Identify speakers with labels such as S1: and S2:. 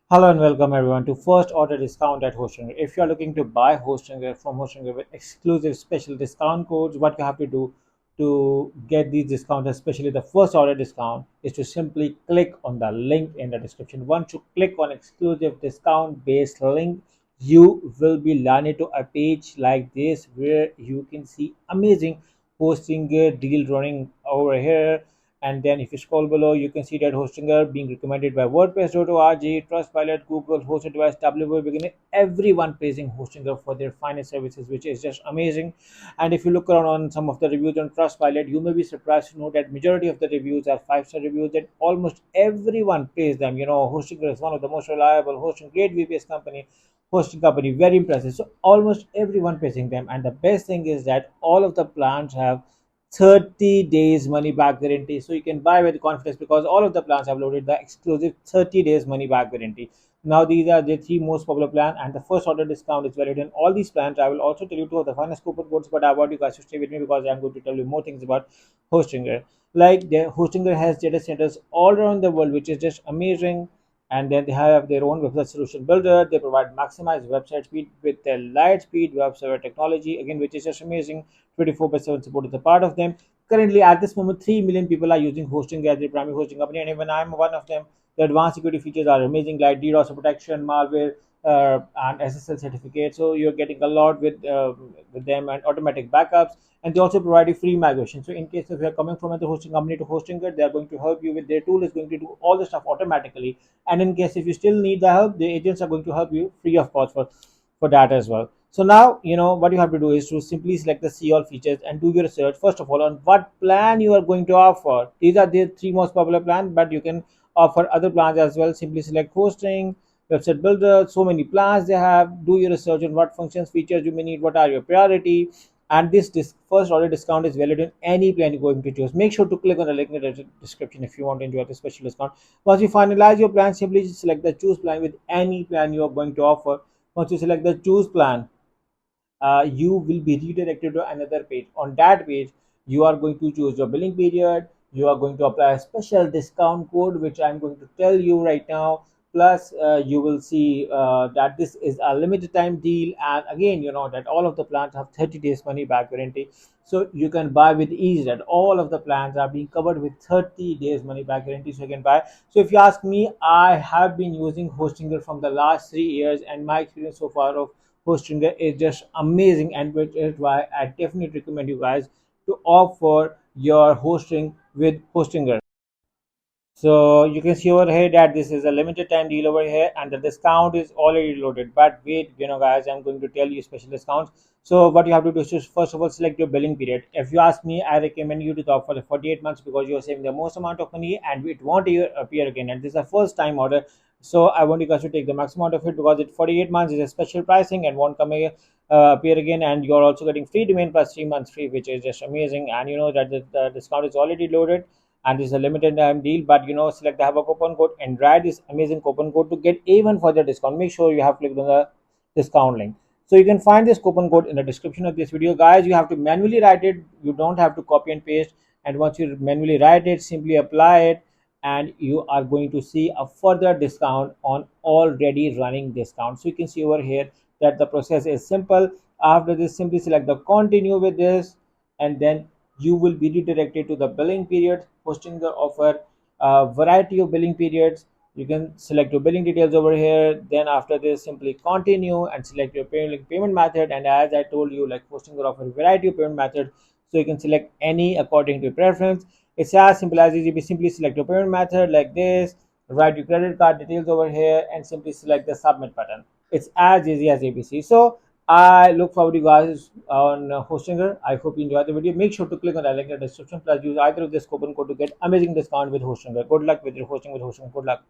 S1: Hello and welcome everyone to first order discount at Hostinger. If you are looking to buy Hostinger from Hostinger with exclusive special discount codes, what you have to do to get these discounts, especially the first order discount, is to simply click on the link in the description. Once you click on exclusive discount based link, you will be landed to a page like this where you can see amazing Hostinger deal running over here. And then if you scroll below, you can see that Hostinger being recommended by WordPress.org, Trustpilot, Google, Hosted Device, WP Beginner, everyone praising Hostinger for their finest services, which is just amazing. And if you look around on some of the reviews on Trustpilot, you may be surprised to know that majority of the reviews are 5-star reviews and almost everyone praise them. Hostinger is one of the most reliable hosting, great VPS company, hosting company, very impressive. So almost everyone praising them. And the best thing is that all of the plans have 30 days money back guarantee, so you can buy with confidence because all of the plans have loaded the exclusive 30 days money back guarantee. Now these are the three most popular plan, and the first order discount is valid in all these plans. I will also tell you two of the finest coupon codes, but I want you guys to stay with me because I'm going to tell you more things about Hostinger. Like the Hostinger has data centers all around the world, which is just amazing. And then they have their own website solution builder. They provide maximized website speed with their light speed web server technology, again, which is just amazing. 24/7 support is a part of them. Currently, at this moment, 3 million people are using hosting as their primary hosting company, and even I'm one of them. The advanced security features are amazing, like DDoS protection, malware, and SSL certificate. So you're getting a lot with them, and automatic backups. And they also provide you free migration. So in case if you're coming from another hosting company to hosting it, they're going to help you with their tool is going to do all the stuff automatically. And in case if you still need the help, the agents are going to help you free of cost for that as well. So now what you have to do is to simply select the see all features and do your research first of all on what plan you are going to offer. These are the three most popular plans, but you can offer other plans as well. Simply select hosting, website builder, so many plans they have. Do your research on what functions, features you may need, what are your priority. And this first order discount is valid in any plan you're going to choose. Make sure to click on the link in the description if you want to enjoy the special discount. Once you finalize your plan, simply select the choose plan with any plan you are going to offer. Once you select the choose plan, you will be redirected to another page. On that page, you are going to choose your billing period. You are going to apply a special discount code, which I'm going to tell you right now. Plus, you will see that this is a limited time deal, and again, you know that all of the plans have 30 days money back guarantee, so you can buy with ease. That all of the plans are being covered with 30 days money back guarantee, so you can buy. So if you ask me, I have been using Hostinger from the last 3 years, and my experience so far of Hostinger is just amazing, and which is why I definitely recommend you guys to opt for your hosting with Hostinger. So you can see over here that this is a limited time deal over here, and the discount is already loaded. But wait, guys, I'm going to tell you special discounts. So what you have to do is just first of all select your billing period. If you ask me, I recommend you to opt for the 48 months because you're saving the most amount of money and it won't appear again. And this is a first time order. So I want you guys to take the maximum out of it because it 48 months is a special pricing and won't come here, appear again. And you're also getting free domain plus 3 months free, which is just amazing. And you know that the discount is already loaded and this is a limited time deal. But select the have a coupon code and write this amazing coupon code to get even further discount. Make sure you have clicked on the discount link. So you can find this coupon code in the description of this video, guys. You have to manually write it. You don't have to copy and paste. And once you manually write it, simply apply it, and you are going to see a further discount on already running discount. So you can see over here that the process is simple. After this, simply select the continue with this, and then you will be redirected to the billing period. Hosting the offer a variety of billing periods. You can select your billing details over here. Then after this, simply continue and select your payment method. And as I told you, like Hosting will offer a variety of payment methods, so you can select any according to your preference. It's as simple as easy. Simply select your payment method like this, write your credit card details over here, and simply select the submit button. It's as easy as ABC. So I look forward to you guys on Hostinger. I hope you enjoyed the video. Make sure to click on the link in the description. Plus, use either of this coupon code to get amazing discount with Hostinger. Good luck with your hosting with Hostinger. Good luck.